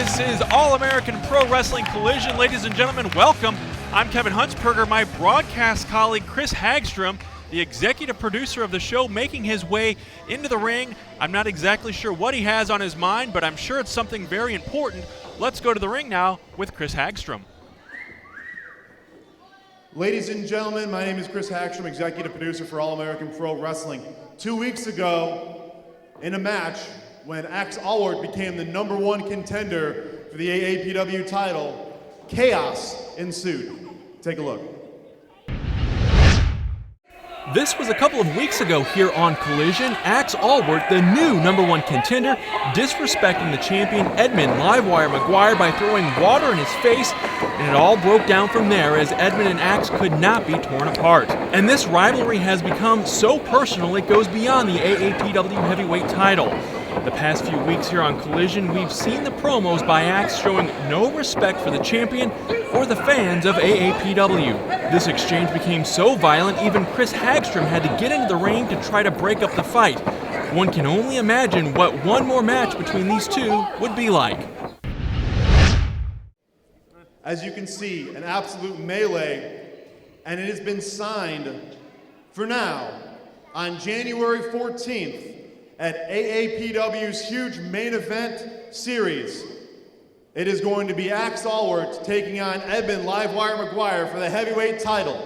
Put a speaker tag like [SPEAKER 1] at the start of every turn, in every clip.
[SPEAKER 1] This is All-American Pro Wrestling Collision. Ladies and gentlemen, welcome. I'm Kevin Huntsberger. My broadcast colleague, Chris Hagstrom, the executive producer of the show, making his way into the ring. I'm not exactly sure what he has on his mind, but I'm sure it's something very important. Let's go to the ring now with Chris Hagstrom.
[SPEAKER 2] Ladies and gentlemen, my name is Chris Hagstrom, executive producer for All-American Pro Wrestling. 2 weeks ago, in a match when Allwardt became the #1 contender for the AAPW title, chaos ensued. Take a look.
[SPEAKER 1] This was a couple of weeks ago here on Collision. Allwardt, the new #1 contender, disrespecting the champion Edmund Livewire McGuire by throwing water in his face, and it all broke down from there as Edmund and Axe could not be torn apart. And this rivalry has become so personal it goes beyond the AAPW heavyweight title. The past few weeks here on Collision, we've seen the promos by Axe showing no respect for the champion or the fans of AAPW. This exchange became so violent, even Chris Hagstrom had to get into the ring to try to break up the fight. One can only imagine what one more match between these two would be like.
[SPEAKER 2] As you can see, an absolute melee, and it has been signed for now on January 14th at AAPW's huge main event series. It is going to be Allwardt taking on Edmund Livewire McGuire for the heavyweight title.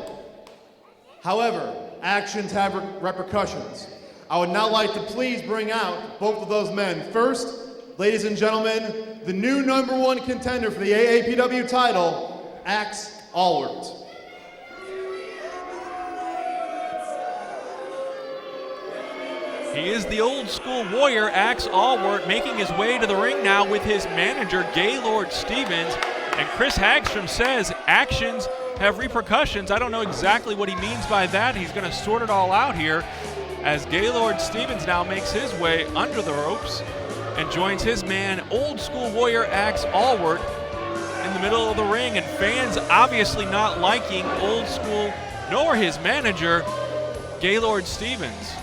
[SPEAKER 2] However, actions have repercussions. I would now like to please bring out both of those men. First, ladies and gentlemen, the new #1 contender for the AAPW title, Allwardt.
[SPEAKER 1] He is the old school warrior, Allwardt, making his way to the ring now with his manager, Gaylord Stevens. And Chris Hagstrom says actions have repercussions. I don't know exactly what he means by that. He's going to sort it all out here as Gaylord Stevens now makes his way under the ropes and joins his man, old school warrior Allwardt, in the middle of the ring. And fans obviously not liking old school nor his manager, Gaylord Stevens.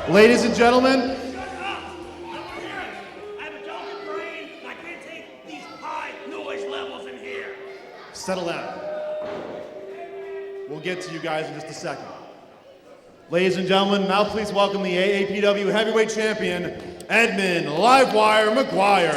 [SPEAKER 2] Ladies and gentlemen,
[SPEAKER 3] I have a delicate brain, and I can't take these high noise levels in here.
[SPEAKER 2] settle down. We'll get to you guys in just a second. Ladies and gentlemen, now please welcome the AAPW heavyweight champion, Edmund Livewire McGuire.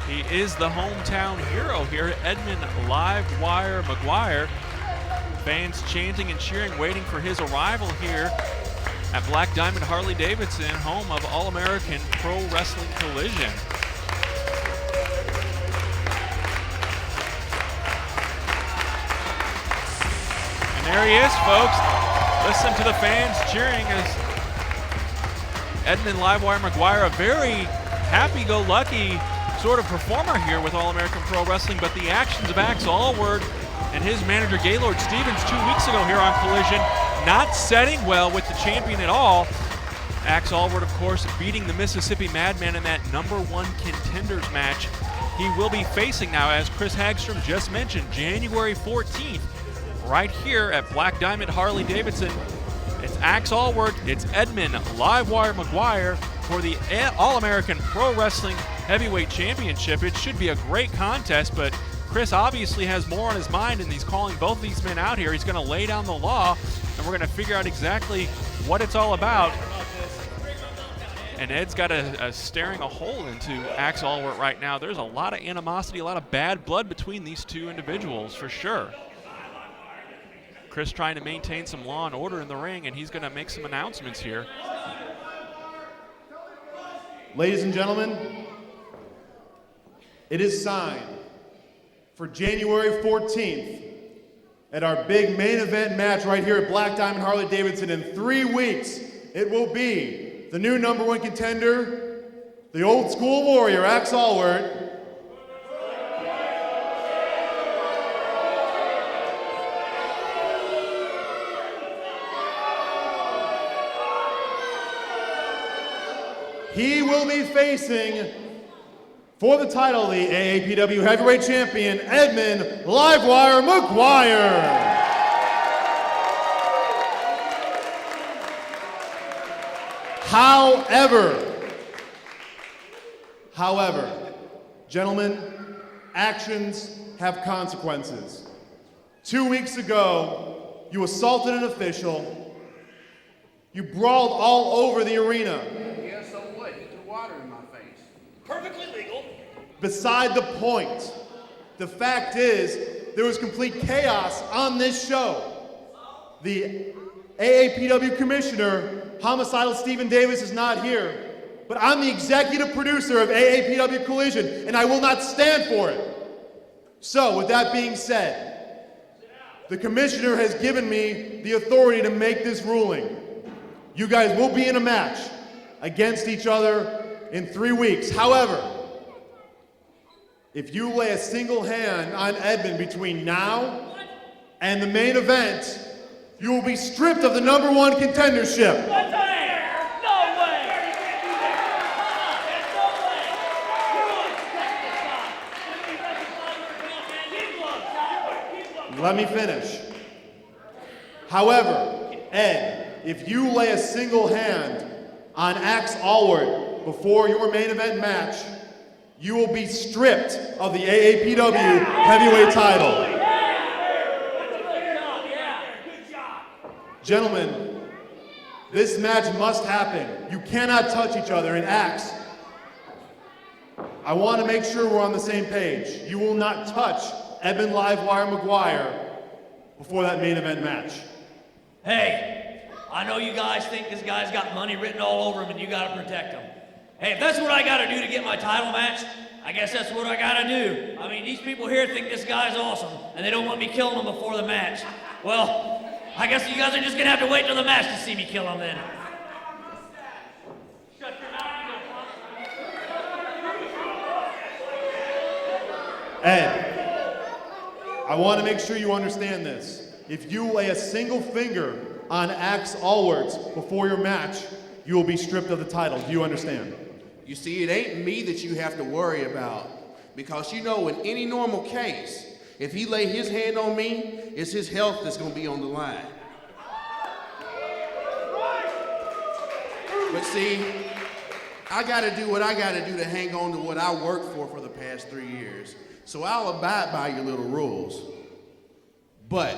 [SPEAKER 1] He is the hometown hero here, Edmund Livewire McGuire. Fans chanting and cheering, waiting for his arrival here at Black Diamond Harley-Davidson, home of All-American Pro Wrestling Collision. And there he is, folks. Listen to the fans cheering as Edmund Livewire McGuire, a very happy-go-lucky sort of performer here with All-American Pro Wrestling, but the actions of Allwardt and his manager Gaylord Stevens 2 weeks ago here on Collision not setting well with the champion at all. Allwardt, of course, beating the Mississippi Madman in that #1 contenders match. He will be facing now, as Chris Hagstrom just mentioned, January 14th, right here at Black Diamond Harley-Davidson. It's Allwardt, it's Edmund Livewire McGuire for the All-American Pro Wrestling Heavyweight Championship. It should be a great contest, but Chris obviously has more on his mind, and he's calling both these men out here. He's going to lay down the law, and we're going to figure out exactly what it's all about. And Ed's got staring a hole into Allwardt right now. There's a lot of animosity, a lot of bad blood between these two individuals, for sure. Chris trying to maintain some law and order in the ring, and he's going to make some announcements here.
[SPEAKER 2] Ladies and gentlemen, it is signed for January 14th at our big main event match right here at Black Diamond Harley-Davidson. In 3 weeks, it will be the new #1 contender, the old school warrior, Allwardt, he will be facing, for the title of the AAPW Heavyweight Champion, Edmund Livewire McGuire. However, gentlemen, actions have consequences. 2 weeks ago, you assaulted an official. You brawled all over the arena.
[SPEAKER 4] Yeah, so what? You threw water in my face.
[SPEAKER 3] Perfectly legal.
[SPEAKER 2] Beside the point, the fact is, there was complete chaos on this show. The AAPW Commissioner, Homicidal Stephen Davis, is not here, but I'm the executive producer of AAPW Collision, and I will not stand for it. So, with that being said, the Commissioner has given me the authority to make this ruling. You guys will be in a match against each other in 3 weeks. However, if you lay a single hand on Edmund between now and the main event, you will be stripped of the #1 contendership.
[SPEAKER 3] What's the matter? No way! No way!
[SPEAKER 2] Let me finish. However, Ed, if you lay a single hand on Axe Allwardt before your main event match, you will be stripped of the AAPW heavyweight title. Gentlemen, this match must happen. You cannot touch each other. And Axe, I want to make sure we're on the same page. You will not touch Edmund Livewire McGuire before that main event match.
[SPEAKER 3] Hey, I know you guys think this guy's got money written all over him and you gotta protect him. Hey, if that's what I gotta do to get my title match, I guess that's what I gotta do. I mean, these people here think this guy's awesome and they don't want me killing him before the match. Well, I guess you guys are just gonna have to wait till the match to see me kill him then.
[SPEAKER 2] Ed, I want to make sure you understand this. If you lay a single finger on Axe Allwardt before your match, you will be stripped of the title. Do you understand?
[SPEAKER 4] You see, it ain't me that you have to worry about. Because you know, in any normal case, if he lay his hand on me, it's his health that's going to be on the line. But see, I got to do what I got to do to hang on to what I worked for the past 3 years. So I'll abide by your little rules. But,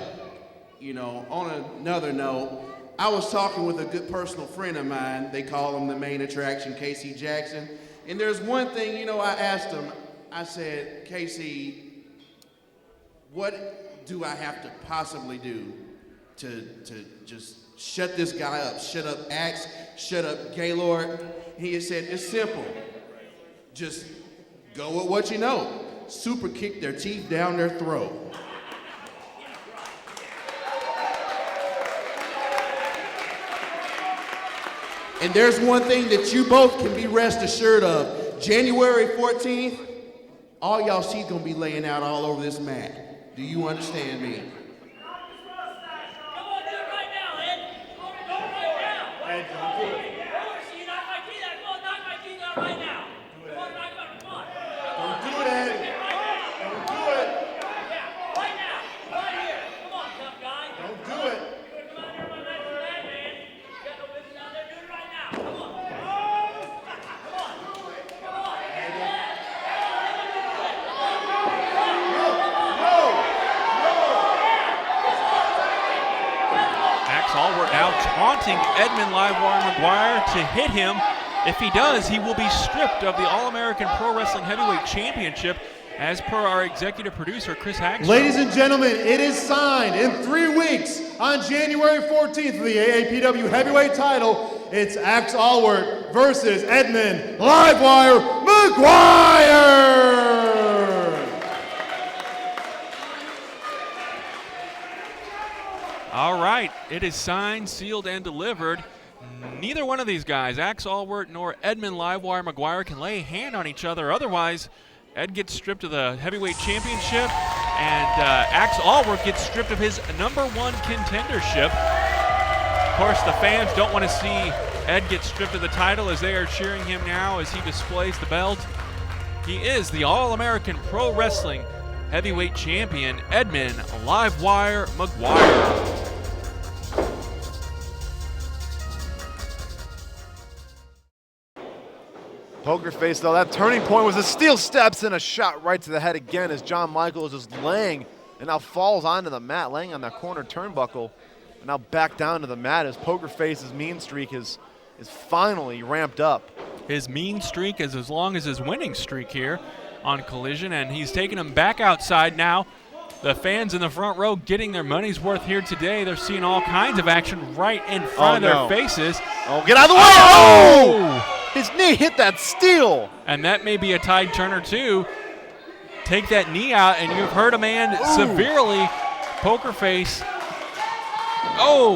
[SPEAKER 4] you know, on another note, I was talking with a good personal friend of mine. They call him the main attraction, Casey Jackson. And there's one thing, you know, I asked him, I said, Casey, what do I have to possibly do to just shut this guy up? Shut up Axe, shut up Gaylord. He said, it's simple. Just go with what you know. Super kick their teeth down their throat. And there's one thing that you both can be rest assured of. January 14th, all y'all see gonna be laying out all over this mat. Do you understand me?
[SPEAKER 3] Come on, do it right now, Ed. Do it right now.
[SPEAKER 2] Ed, don't do it.
[SPEAKER 3] You knock my teeth out. Come on, knock my teeth out right now. Come on, knock my, come on.
[SPEAKER 2] Don't do it, Ed. Don't do it.
[SPEAKER 3] Yeah, right now. Right here. Come on, tough guy.
[SPEAKER 2] Don't do it.
[SPEAKER 3] Come on here, my nice man, man. You got no business out there. Do it right now. Come on. Come on. Come on.
[SPEAKER 1] Axe Allwardt now taunting Edmund Livewire McGuire to hit him. If he does, he will be stripped of the All-American Pro Wrestling Heavyweight Championship, as per our executive producer, Chris Hagstrom.
[SPEAKER 2] Ladies and gentlemen, it is signed in 3 weeks on January 14th for the AAPW heavyweight title. It's Axe Allwardt versus Edmund Livewire McGuire.
[SPEAKER 1] All right, it is signed, sealed, and delivered. Neither one of these guys, Axe Allwardt nor Edmund Livewire McGuire, can lay a hand on each other. Otherwise, Ed gets stripped of the heavyweight championship, and Axe Allwardt gets stripped of his #1 contendership. Of course, the fans don't want to see Ed get stripped of the title, as they are cheering him now as he displays the belt. He is the All-American Pro Wrestling Heavyweight Champion, Edmund Livewire McGuire.
[SPEAKER 5] Pokerface, though, that turning point was the steel steps and a shot right to the head again as Jon Michael is just laying and now falls onto the mat, laying on that corner turnbuckle. And now back down to the mat as Pokerface's mean streak is finally ramped up.
[SPEAKER 1] His mean streak is as long as his winning streak here on Collision, and he's taking him back outside now. The fans in the front row getting their money's worth here today. They're seeing all kinds of action right in front of their faces.
[SPEAKER 5] Oh, get out of the way! Oh! His knee hit that steel.
[SPEAKER 1] And that may be a tide turner too. Take that knee out, and you've hurt a man severely. Pokerface,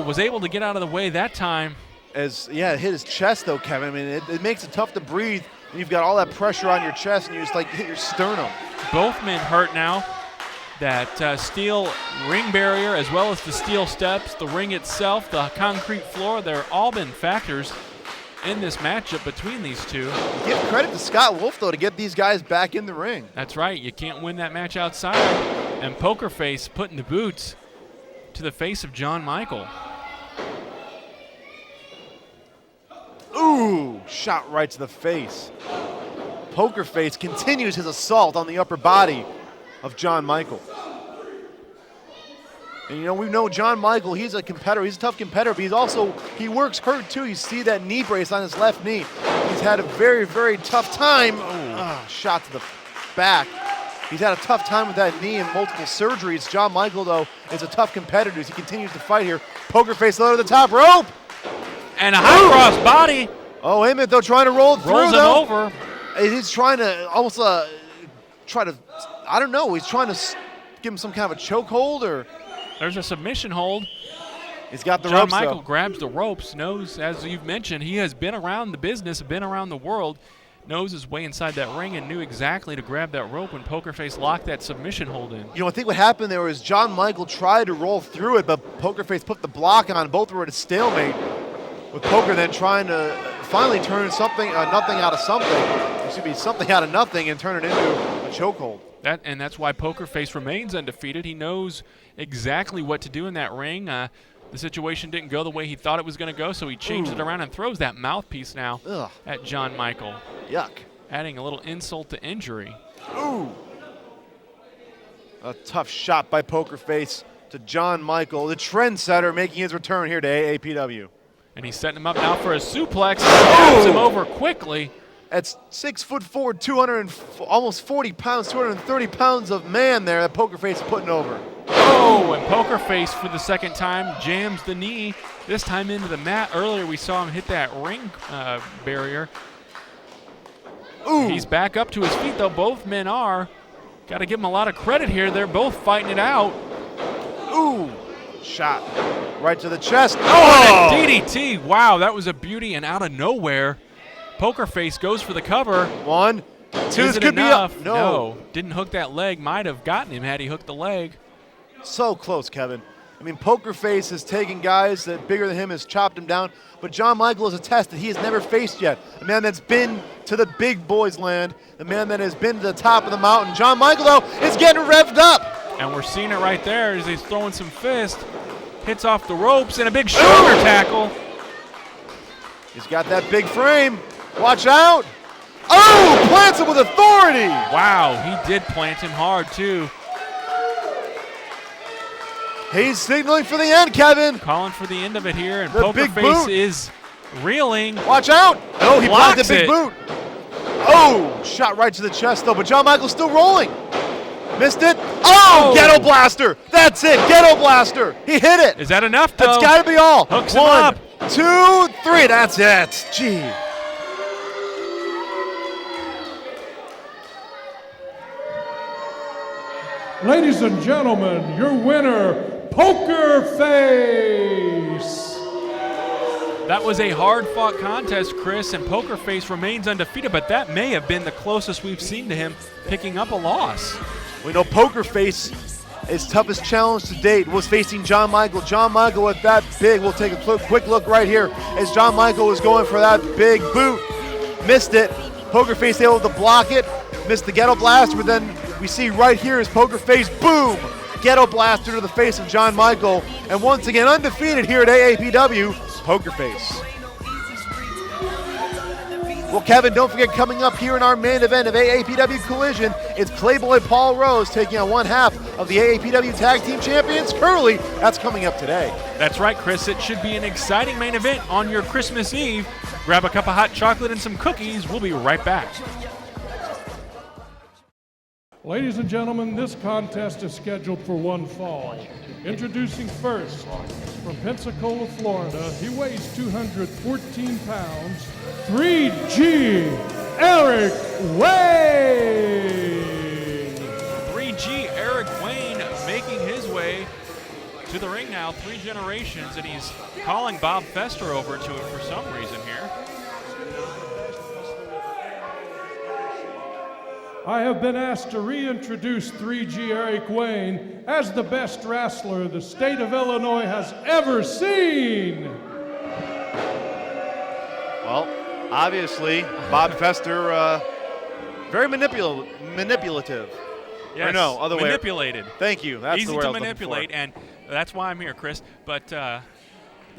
[SPEAKER 1] was able to get out of the way that time.
[SPEAKER 5] It hit his chest though, Kevin. I mean, it makes it tough to breathe when you've got all that pressure on your chest and you just like hit your sternum.
[SPEAKER 1] Both men hurt now. That steel ring barrier as well as the steel steps, the ring itself, the concrete floor, they're all been factors in this matchup between these two.
[SPEAKER 5] Give credit to Scott Wolf, though, to get these guys back in the ring.
[SPEAKER 1] That's right. You can't win that match outside. And Pokerface putting the boots to the face of Jon Michael.
[SPEAKER 5] Ooh, shot right to the face. Pokerface continues his assault on the upper body of Jon Michael. And we know Jon Michael, he's a competitor, he's a tough competitor, but he works hurt too. You see that knee brace on his left knee. He's had a very, very tough time. Shot to the back. He's had a tough time with that knee and multiple surgeries. Jon Michael, though, is a tough competitor as he continues to fight here. Pokerface low to the top rope.
[SPEAKER 1] And a high cross body.
[SPEAKER 5] Oh, Edmund, though, trying to roll it through,
[SPEAKER 1] Rolls him over.
[SPEAKER 5] He's trying to almost I don't know, he's trying to give him some kind of a chokehold or...
[SPEAKER 1] There's a submission hold.
[SPEAKER 5] He's got the
[SPEAKER 1] Jon
[SPEAKER 5] ropes,
[SPEAKER 1] Michael
[SPEAKER 5] though.
[SPEAKER 1] grabs the ropes, knows, as you've mentioned, he has been around the business, been around the world, knows his way inside that ring and knew exactly to grab that rope when Pokerface locked that submission hold in.
[SPEAKER 5] I think what happened there was Jon Michael tried to roll through it, but Pokerface put the block on. Both were at a stalemate, with Poker then trying to finally turn nothing out of something. It should be something out of nothing and turn it into a chokehold.
[SPEAKER 1] And that's why Pokerface remains undefeated. He knows exactly what to do in that ring. The situation didn't go the way he thought it was going to go, so he changed it around and throws that mouthpiece now at Jon Michael.
[SPEAKER 5] Yuck.
[SPEAKER 1] Adding a little insult to injury.
[SPEAKER 5] Ooh. A tough shot by Pokerface to Jon Michael, the trendsetter, making his return here to AAPW.
[SPEAKER 1] And he's setting him up now for a suplex. Snaps him over quickly.
[SPEAKER 5] That's 6'4", almost 40 pounds, 230 pounds of man there that Pokerface is putting over.
[SPEAKER 1] And Pokerface for the second time jams the knee, this time into the mat. Earlier we saw him hit that ring barrier. He's back up to his feet, though. Both men are. Got to give him a lot of credit here. They're both fighting it out.
[SPEAKER 5] Shot right to the chest.
[SPEAKER 1] And a DDT. Wow, that was a beauty, and out of nowhere, Pokerface goes for the cover.
[SPEAKER 5] 1, 2,
[SPEAKER 1] Is
[SPEAKER 5] this
[SPEAKER 1] it
[SPEAKER 5] could
[SPEAKER 1] enough?
[SPEAKER 5] be up. No.
[SPEAKER 1] Didn't hook that leg. Might have gotten him had he hooked the leg.
[SPEAKER 5] So close, Kevin. I mean, Pokerface has taken guys that bigger than him, has chopped him down, but Jon Michael is a test that he has never faced yet. A man that's been to the big boys land, the man that has been to the top of the mountain. Jon Michael, though, is getting revved up.
[SPEAKER 1] And we're seeing it right there as he's throwing some fists. Hits off the ropes and a big shoulder tackle.
[SPEAKER 5] He's got that big frame. Watch out. Plants him with authority.
[SPEAKER 1] Wow, he did plant him hard, too.
[SPEAKER 5] He's signaling for the end, Kevin.
[SPEAKER 1] Calling for the end of it here, and
[SPEAKER 5] The big
[SPEAKER 1] Pokerface
[SPEAKER 5] boot.
[SPEAKER 1] is reeling.
[SPEAKER 5] Watch out. Oh, he blocked the big
[SPEAKER 1] it.
[SPEAKER 5] boot. Shot right to the chest, though, but Jon Michael's still rolling. Missed it. Ghetto Blaster. That's it, Ghetto Blaster. He hit it.
[SPEAKER 1] Is that enough, though?
[SPEAKER 5] That's got to be all.
[SPEAKER 1] Hooks him
[SPEAKER 5] 1,
[SPEAKER 1] up.
[SPEAKER 5] 2, 3. That's it. Gee.
[SPEAKER 6] Ladies and gentlemen, your winner, Pokerface.
[SPEAKER 1] That was a hard-fought contest, Chris, and Pokerface remains undefeated, but that may have been the closest we've seen to him picking up a loss.
[SPEAKER 5] We know Pokerface, his toughest challenge to date was facing Jon Michael. Jon Michael with that big, we'll take a quick look right here as Jon Michael was going for that big boot. Missed it. Pokerface able to block it. Missed the Ghetto Blaster, but then we see right here is Pokerface, boom! Ghetto Blaster to the face of Jon Michael. And once again, undefeated here at AAPW, Pokerface. Well, Kevin, don't forget, coming up here in our main event of AAPW Collision, it's Playboy Paul Rose taking on one half of the AAPW Tag Team Champions, Curly. That's coming up today.
[SPEAKER 1] That's right, Chris. It should be an exciting main event on your Christmas Eve. Grab a cup of hot chocolate and some cookies. We'll be right back.
[SPEAKER 6] Ladies and gentlemen, this contest is scheduled for one fall. Introducing first, from Pensacola, Florida, he weighs 214 pounds, 3G, Eric Wayne.
[SPEAKER 1] 3G Eric Wayne making his way to the ring now, 3 generations, and he's calling Bob Fester over to it for some reason here.
[SPEAKER 6] I have been asked to reintroduce 3G Eric Wayne as the best wrestler the state of Illinois has ever seen.
[SPEAKER 5] Well, obviously, Bob Fester, very manipulative.
[SPEAKER 1] Yes,
[SPEAKER 5] or no, other
[SPEAKER 1] manipulated.
[SPEAKER 5] way. Thank you. That's
[SPEAKER 1] Easy
[SPEAKER 5] the word
[SPEAKER 1] to
[SPEAKER 5] I was looking
[SPEAKER 1] manipulate,
[SPEAKER 5] for.
[SPEAKER 1] and that's why I'm here, Chris. But the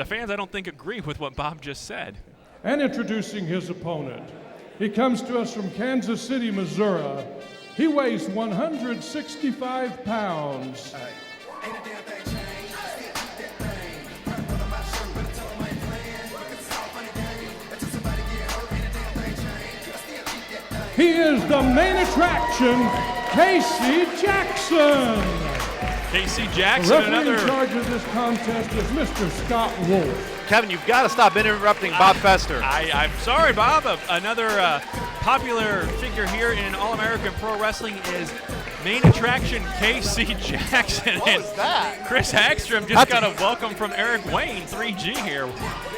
[SPEAKER 1] fans, I don't think, agree with what Bob just said.
[SPEAKER 6] And introducing his opponent. He comes to us from Kansas City, Missouri. He weighs 165 pounds. He is the main attraction, Casey Jackson.
[SPEAKER 1] Casey
[SPEAKER 6] The
[SPEAKER 1] Jackson,
[SPEAKER 6] referee
[SPEAKER 1] another.
[SPEAKER 6] in charge of this contest is Mr. Scott Wolf.
[SPEAKER 5] Kevin, you've got to stop interrupting Bob Fester.
[SPEAKER 1] I'm sorry, Bob. Another popular figure here in All-American Pro Wrestling is main attraction Casey Jackson.
[SPEAKER 5] What was that?
[SPEAKER 1] Chris Hagstrom just got a welcome from Eric Wayne, 3G here.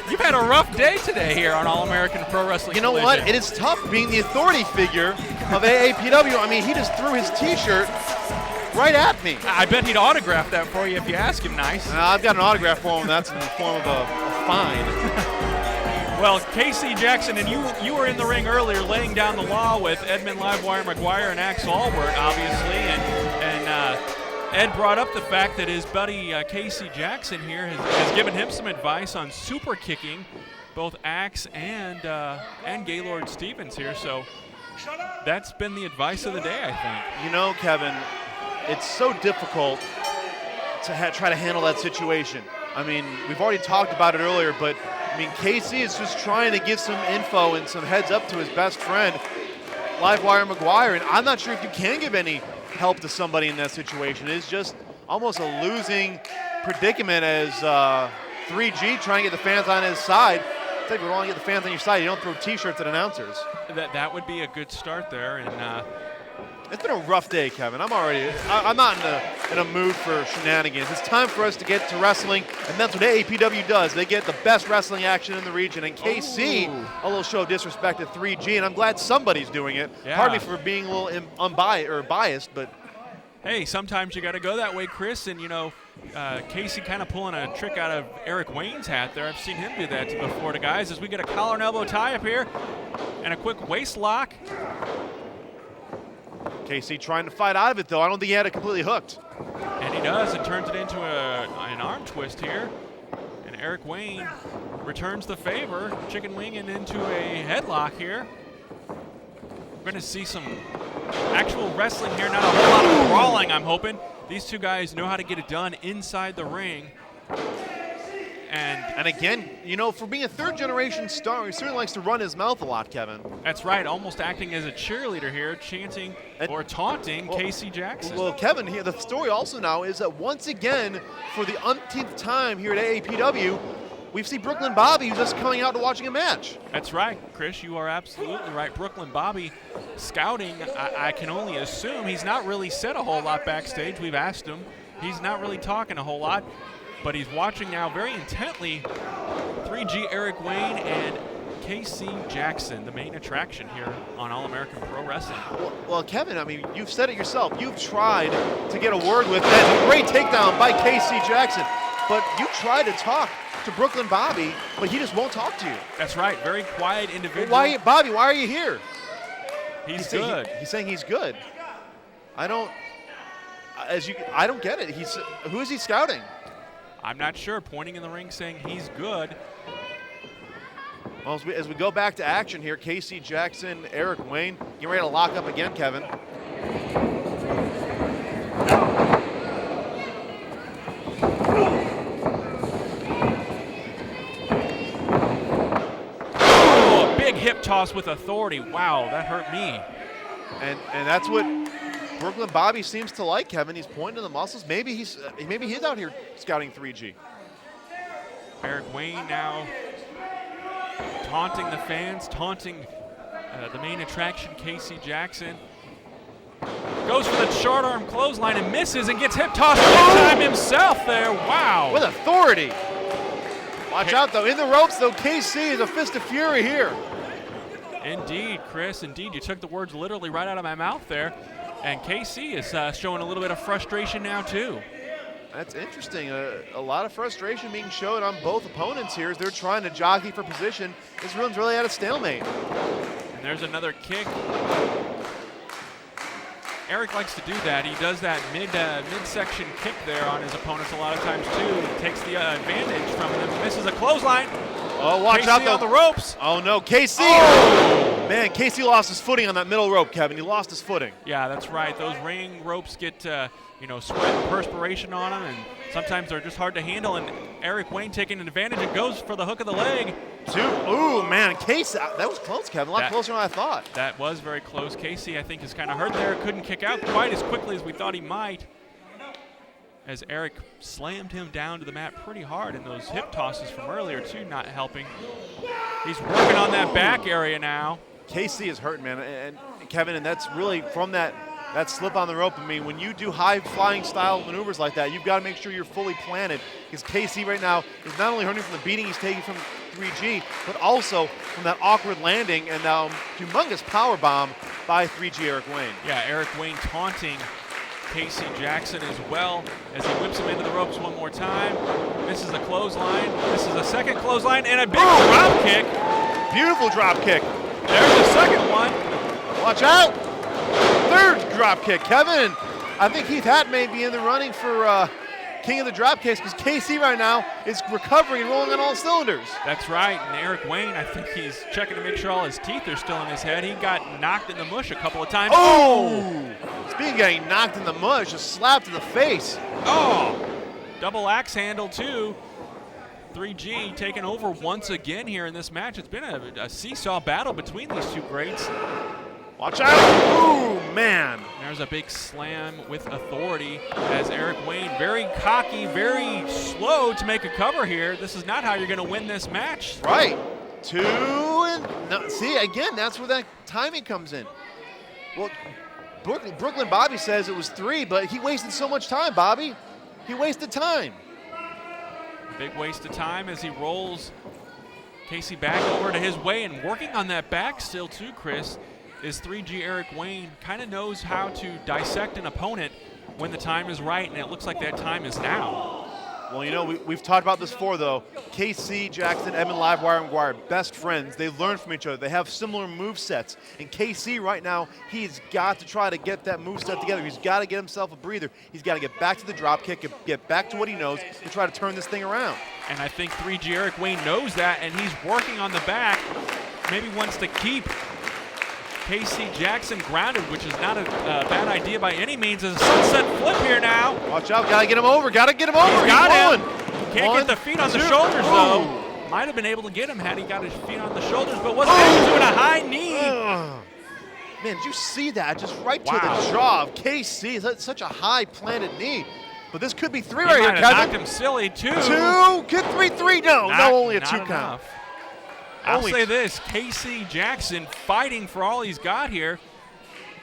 [SPEAKER 1] You've had a rough day today here on All-American Pro Wrestling
[SPEAKER 5] You know
[SPEAKER 1] Collision.
[SPEAKER 5] what? It is tough being the authority figure of AAPW. I mean, he just threw his T-shirt right at me.
[SPEAKER 1] I bet he'd autograph that for you if you ask him nice.
[SPEAKER 5] I've got an autograph for him. That's in the form of a fine.
[SPEAKER 1] Well, Casey Jackson, and you were in the ring earlier laying down the law with Edmund, Livewire, McGuire, and Allwardt, obviously, and Ed brought up the fact that his buddy Casey Jackson here has given him some advice on super kicking both Axe and Gaylord Stevens here, so that's been the advice of the day, I think.
[SPEAKER 5] You know, Kevin, it's so difficult to try to handle that situation. I mean, we've already talked about it earlier, but I mean, Casey is just trying to give some info and some heads up to his best friend, Livewire McGuire, and I'm not sure if you can give any help to somebody in that situation. It's just almost a losing predicament as 3G trying to get the fans on his side. I think if you want to get the fans on your side, you don't throw T-shirts at announcers.
[SPEAKER 1] That would be a good start there, and
[SPEAKER 5] it's been a rough day, Kevin. I'm not in a mood for shenanigans. It's time for us to get to wrestling, and that's what AAPW does. They get the best wrestling action in the region, and KC, a little show of disrespect to 3G, and I'm glad somebody's doing it.
[SPEAKER 1] Yeah.
[SPEAKER 5] Pardon me for being a little biased, but
[SPEAKER 1] hey, sometimes you got to go that way, Chris, and you know, Casey kind of pulling a trick out of Eric Wayne's hat there. I've seen him do that before to guys as we get a collar and elbow tie up here and a quick waist lock.
[SPEAKER 5] KC trying to fight out of it, though. I don't think he had it completely hooked.
[SPEAKER 1] And he does, and turns it into an arm twist here. And Eric Wayne returns the favor, chicken winging into a headlock here. We're going to see some actual wrestling here, not a whole lot of brawling, I'm hoping. These two guys know how to get it done inside the ring.
[SPEAKER 5] And again, you know, for being a third-generation star, he certainly likes to run his mouth a lot, Kevin.
[SPEAKER 1] That's right, almost acting as a cheerleader here, chanting or taunting Casey Jackson.
[SPEAKER 5] Well, Kevin, here the story also now is that once again, for the umpteenth time here at AAPW, we've seen Brooklyn Bobby who's just coming out to watching a match.
[SPEAKER 1] That's right, Chris, you are absolutely right. Brooklyn Bobby scouting, I can only assume he's not really said a whole lot backstage. We've asked him. He's not really talking a whole lot. But he's watching now very intently 3G Eric Wayne and Casey Jackson, the main attraction here on All-American Pro Wrestling.
[SPEAKER 5] Well, Kevin, I mean, you've said it yourself. You've tried to get a word with that. A great takedown by Casey Jackson. But you tried to talk to Brooklyn Bobby, but he just won't talk to you.
[SPEAKER 1] That's right, very quiet individual.
[SPEAKER 5] Well, Bobby, why are you here?
[SPEAKER 1] He's good.
[SPEAKER 5] He's saying he's good. I don't get it. Who is he scouting?
[SPEAKER 1] I'm not sure, pointing in the ring saying he's good.
[SPEAKER 5] Well, as we go back to action here, Casey Jackson, Eric Wayne, getting ready to lock up again, Kevin.
[SPEAKER 1] Oh, a big hip toss with authority. Wow, that hurt me.
[SPEAKER 5] And that's what Brooklyn Bobby seems to like, Kevin. He's pointing to the muscles. Maybe he's out here scouting 3G.
[SPEAKER 1] Eric Wayne now taunting the fans, taunting the main attraction, Casey Jackson. Goes for the short arm clothesline and misses and gets hip tossed big time himself there. Wow.
[SPEAKER 5] With authority. Watch out, though. In the ropes, though, KC is a fist of fury here.
[SPEAKER 1] Indeed, Chris. Indeed, you took the words literally right out of my mouth there. And KC is showing a little bit of frustration now, too.
[SPEAKER 5] That's interesting. A lot of frustration being shown on both opponents here as they're trying to jockey for position. This room's really at a stalemate.
[SPEAKER 1] And there's another kick. Eric likes to do that. He does that midsection kick there on his opponents a lot of times, too. He takes the advantage from them. Misses a clothesline.
[SPEAKER 5] Oh, watch
[SPEAKER 1] KC
[SPEAKER 5] out, though.
[SPEAKER 1] on the ropes.
[SPEAKER 5] Oh, no. KC. Oh! Man, KC lost his footing on that middle rope, Kevin. He lost his footing.
[SPEAKER 1] Yeah, that's right. Those ring ropes get, sweat and perspiration on them, and sometimes they're just hard to handle. And Eric Wayne taking advantage and goes for the hook of the leg.
[SPEAKER 5] Ooh, man. KC, that was close, Kevin. A lot closer than I thought.
[SPEAKER 1] That was very close. KC, I think, is kind of hurt there. Couldn't kick out quite as quickly as we thought he might, as Eric slammed him down to the mat pretty hard, and those hip tosses from earlier, too, not helping. He's working on that back area now.
[SPEAKER 5] KC is hurting, man, and Kevin, and that's really from that slip on the rope. I mean, when you do high-flying style maneuvers like that, you've got to make sure you're fully planted, because KC right now is not only hurting from the beating he's taking from 3G, but also from that awkward landing and humongous power bomb by 3G Eric Wayne.
[SPEAKER 1] Yeah, Eric Wayne taunting Casey Jackson as well as he whips him into the ropes one more time. Misses a clothesline. This is a second clothesline and a big drop kick.
[SPEAKER 5] Beautiful drop kick.
[SPEAKER 1] There's the second one.
[SPEAKER 5] Watch out. Third drop kick, Kevin. I think Heath Hatt may be in the running for king of the drop kicks, because KC right now is recovering and rolling on all cylinders.
[SPEAKER 1] That's right. And Eric Wayne, I think he's checking to make sure all his teeth are still in his head. He got knocked in the mush a couple of times.
[SPEAKER 5] Oh! Speaking of getting knocked in the mush, a slap to the face.
[SPEAKER 1] Oh! Double axe handle, too. 3G taking over once again here in this match. It's been a seesaw battle between these two greats.
[SPEAKER 5] Watch out! Ooh, man.
[SPEAKER 1] There's a big slam with authority as Eric Wayne, very cocky, very slow to make a cover here. This is not how you're going to win this match.
[SPEAKER 5] Right. Two and no, see, again, that's where that timing comes in. Well, Brooklyn Bobby says it was 3, but he wasted so much time, Bobby. He wasted time.
[SPEAKER 1] Big waste of time as he rolls Casey back over to his way, and working on that back still too, Chris, is 3G Eric Wayne. Kind of knows how to dissect an opponent when the time is right, and it looks like that time is now.
[SPEAKER 5] Well, you know, we've talked about this before, though. KC, Jackson, Edmund, Livewire, and McGuire, best friends. They learn from each other. They have similar move sets. And KC right now, he's got to try to get that move set together. He's got to get himself a breather. He's got to get back to the drop kick, get back to what he knows, and try to turn this thing around.
[SPEAKER 1] And I think 3G Eric Wayne knows that, and he's working on the back. Maybe wants to keep Casey Jackson grounded, which is not a bad idea by any means. There's a sunset flip here now.
[SPEAKER 5] Watch out, gotta get him over, gotta get him over.
[SPEAKER 1] He's got him. Can't
[SPEAKER 5] One,
[SPEAKER 1] get the feet on the
[SPEAKER 5] two.
[SPEAKER 1] shoulders, though. Might have been able to get him had he got his feet on the shoulders, but wasn't able to in a high knee.
[SPEAKER 5] Man, did you see that? Just right to
[SPEAKER 1] Wow.
[SPEAKER 5] the jaw of KC. That's such a high planted knee. But this could be 3
[SPEAKER 1] He
[SPEAKER 5] right here,
[SPEAKER 1] might have knocked
[SPEAKER 5] Kevin.
[SPEAKER 1] him silly, too.
[SPEAKER 5] 2, could 3, no, only a
[SPEAKER 1] Not
[SPEAKER 5] 2
[SPEAKER 1] enough.
[SPEAKER 5] count.
[SPEAKER 1] I'll
[SPEAKER 5] Only
[SPEAKER 1] say this, Casey Jackson fighting for all he's got here.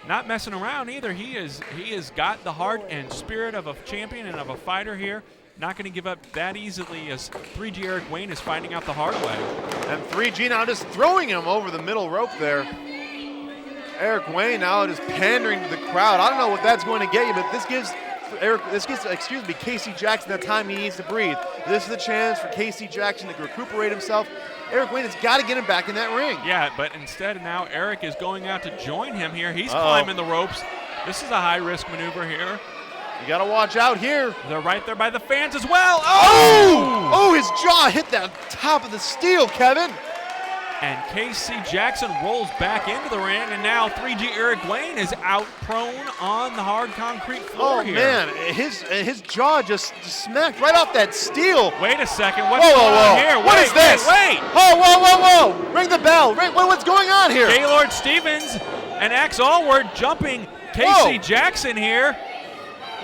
[SPEAKER 1] Not messing around either. He has got the heart and spirit of a champion and of a fighter here. Not going to give up that easily as 3G Eric Wayne is finding out the hard way.
[SPEAKER 5] And 3G now just throwing him over the middle rope there. Eric Wayne now just pandering to the crowd. I don't know what that's going to get you, but this gives Casey Jackson the time he needs to breathe. This is the chance for Casey Jackson to recuperate himself. Eric Wayne has got to get him back in that ring.
[SPEAKER 1] Yeah, but instead now Eric is going out to join him here. He's climbing the ropes. This is a high-risk maneuver here.
[SPEAKER 5] You got to watch out here.
[SPEAKER 1] They're right there by the fans as well.
[SPEAKER 5] Oh, his jaw hit the top of the steel, Kevin.
[SPEAKER 1] And Casey Jackson rolls back into the ring, and now 3G Eric Wayne is out prone on the hard concrete floor here.
[SPEAKER 5] Oh, man, his jaw just smacked right off that steel.
[SPEAKER 1] Wait a second, what's going on here?
[SPEAKER 5] What is this?
[SPEAKER 1] Wait.
[SPEAKER 5] Oh, whoa. Ring the bell. What's going on here?
[SPEAKER 1] Gaylord Stevens and Allwardt jumping Casey Jackson here.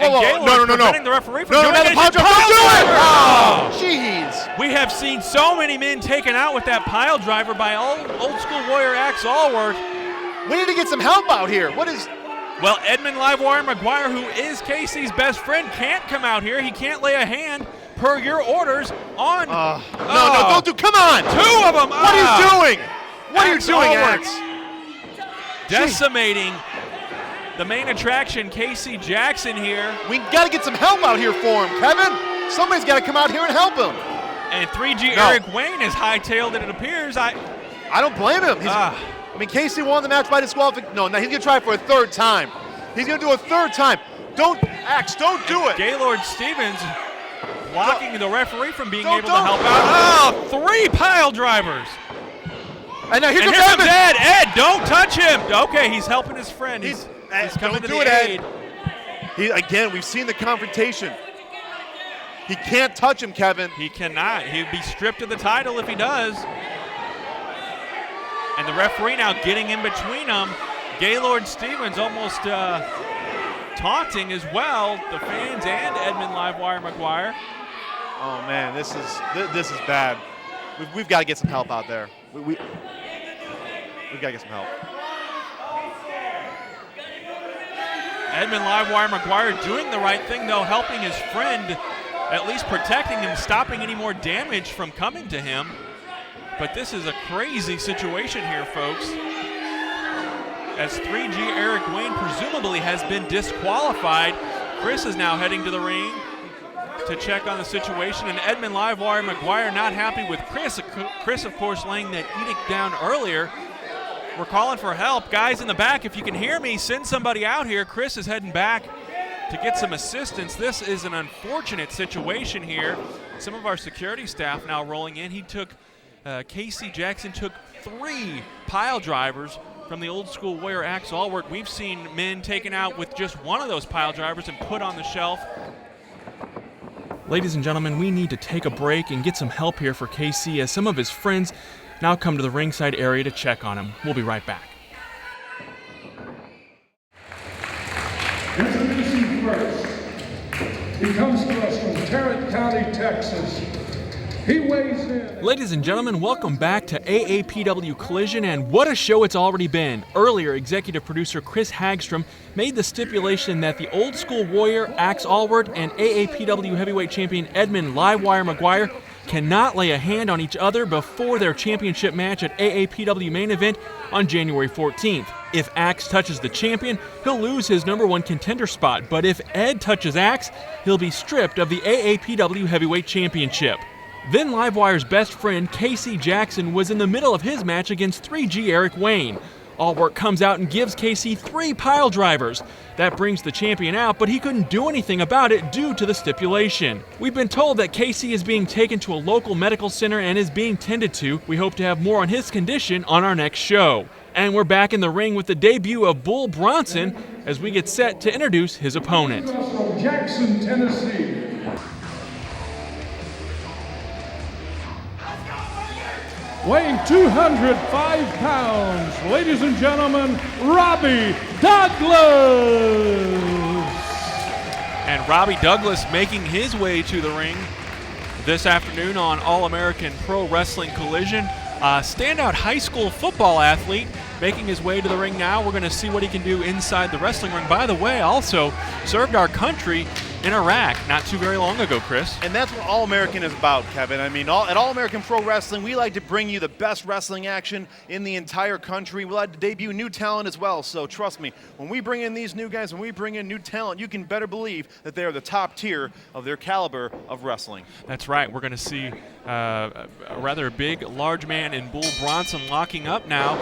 [SPEAKER 1] And Gaylord preventing the referee from doing it.
[SPEAKER 5] Don't do it! Oh, jeez.
[SPEAKER 1] We have seen so many men taken out with that pile driver by old school warrior Allwardt.
[SPEAKER 5] We need to get some help out here. What is...
[SPEAKER 1] Well, Edmund Livewire McGuire, who is Casey's best friend, can't come out here. He can't lay a hand per your orders on...
[SPEAKER 5] No, don't do... Come on!
[SPEAKER 1] Two of them!
[SPEAKER 5] What are you doing? What are you doing, Axe?
[SPEAKER 1] Decimating the main attraction, Casey Jackson here.
[SPEAKER 5] We got to get some help out here for him, Kevin. Somebody's got to come out here and help him.
[SPEAKER 1] And 3G Eric Wayne is hightailed, it appears. I
[SPEAKER 5] don't blame him. I mean, Casey won the match by disqualification. No, now he's going to try for a third time. He's going to do a third time. Don't do it.
[SPEAKER 1] Gaylord Stevens blocking the referee from being able to help out. Oh, 3 pile drivers.
[SPEAKER 5] And now here comes
[SPEAKER 1] Ed. Ed, don't touch him. Okay, he's helping his friend. He's coming to the aid.
[SPEAKER 5] Again, we've seen the confrontation. He can't touch him, Kevin.
[SPEAKER 1] He cannot. He'd be stripped of the title if he does. And the referee now getting in between them. Gaylord Stevens almost taunting as well the fans and Edmund Livewire McGuire.
[SPEAKER 5] Oh man, this is bad. We've got to get some help out there. We've got to get some help.
[SPEAKER 1] Edmund Livewire McGuire doing the right thing, though, helping his friend, at least protecting him, stopping any more damage from coming to him. But this is a crazy situation here, folks. As 3G Eric Wayne presumably has been disqualified, Chris is now heading to the ring to check on the situation, and Edmund Livewire McGuire not happy with Chris. Chris, of course, laying that edict down earlier. We're calling for help. Guys in the back, if you can hear me, send somebody out here. Chris is heading back to get some assistance. This is an unfortunate situation here. Some of our security staff now rolling in. He took, Casey Jackson took 3 pile drivers from the old school warrior Allwardt. We've seen men taken out with just one of those pile drivers and put on the shelf. Ladies and gentlemen, we need to take a break and get some help here for Casey as some of his friends now come to the ringside area to check on him. We'll be right back.
[SPEAKER 6] Introducing first, he comes to us from Tarrant County, Texas. He weighs in.
[SPEAKER 1] Ladies and gentlemen, welcome back to AAPW Collision, and what a show it's already been. Earlier, executive producer Chris Hagstrom made the stipulation that the old school warrior Allwardt and AAPW heavyweight champion Edmund Livewire McGuire cannot lay a hand on each other before their championship match at AAPW main event on January 14th. If Axe touches the champion, he'll lose his #1 contender spot, but if Ed touches Axe, he'll be stripped of the AAPW heavyweight championship. Then Livewire's best friend, Casey Jackson, was in the middle of his match against 3G Eric Wayne. Allwardt comes out and gives Casey 3 pile drivers. That brings the champion out, but he couldn't do anything about it due to the stipulation. We've been told that Casey is being taken to a local medical center and is being tended to. We hope to have more on his condition on our next show. And we're back in the ring with the debut of Bull Bronson as we get set to introduce his opponent.
[SPEAKER 6] From Jackson, Tennessee. Weighing 205 pounds, ladies and gentlemen, Robbie Douglas.
[SPEAKER 1] And Robbie Douglas making his way to the ring this afternoon on All-American Pro Wrestling Collision. Standout high school football athlete making his way to the ring now. We're going to see what he can do inside the wrestling ring. By the way, also served our country in Iraq not too very long ago, Chris.
[SPEAKER 5] And that's what All-American is about, Kevin. I mean, at All-American Pro Wrestling, we like to bring you the best wrestling action in the entire country. We like to debut new talent as well. So trust me, when we bring in these new guys, when we bring in new talent, you can better believe that they are the top tier of their caliber of wrestling.
[SPEAKER 1] That's right. We're going to see a rather big, large man in Bull Bronson locking up now.